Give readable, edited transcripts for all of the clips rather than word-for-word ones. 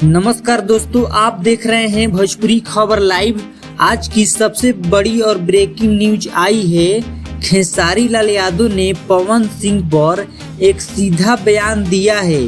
नमस्कार दोस्तों, आप देख रहे हैं भोजपुरी खबर लाइव। आज की सबसे बड़ी और ब्रेकिंग न्यूज आई है। खेसारी लाल यादव ने पवन सिंह पर एक सीधा बयान दिया है।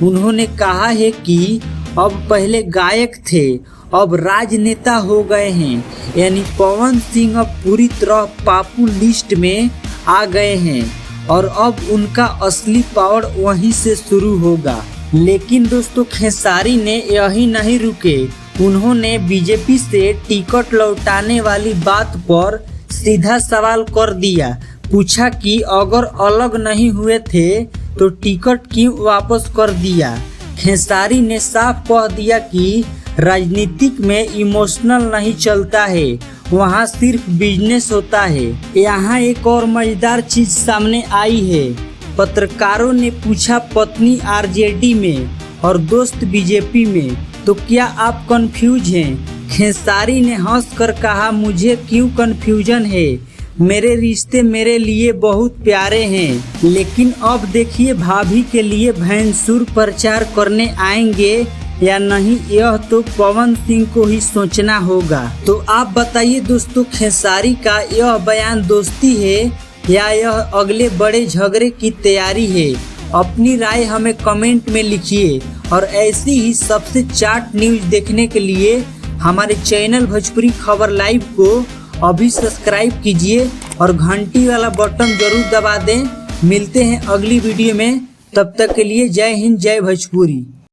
उन्होंने कहा है कि अब पहले गायक थे, अब राजनेता हो गए हैं। यानी पवन सिंह अब पूरी तरह पापू लिस्ट में आ गए हैं और अब उनका असली पावर वहीं से शुरू होगा। लेकिन दोस्तों, खेसारी ने यही नहीं रुके। उन्होंने बीजेपी से टिकट लौटाने वाली बात पर सीधा सवाल कर दिया। पूछा कि अगर अलग नहीं हुए थे तो टिकट क्यों वापस कर दिया। खेसारी ने साफ कह दिया कि राजनीतिक में इमोशनल नहीं चलता है, वहाँ सिर्फ बिजनेस होता है। यहाँ एक और मजेदार चीज सामने आई है। पत्रकारों ने पूछा, पत्नी आरजेडी में और दोस्त बीजेपी में, तो क्या आप कंफ्यूज हैं? खेसारी ने हंसकर कहा, मुझे क्यों कंफ्यूजन है, मेरे रिश्ते मेरे लिए बहुत प्यारे हैं। लेकिन अब देखिए, भाभी के लिए भैंसुर प्रचार करने आएंगे या नहीं, यह तो पवन सिंह को ही सोचना होगा। तो आप बताइए दोस्तों, खेसारी का यह बयान दोस्ती है या यह अगले बड़े झगड़े की तैयारी है? अपनी राय हमें कमेंट में लिखिए और ऐसी ही सबसे चाट न्यूज देखने के लिए हमारे चैनल भोजपुरी खबर लाइव को अभी सब्सक्राइब कीजिए और घंटी वाला बटन जरूर दबा दें। मिलते हैं अगली वीडियो में, तब तक के लिए जय हिंद, जय भोजपुरी।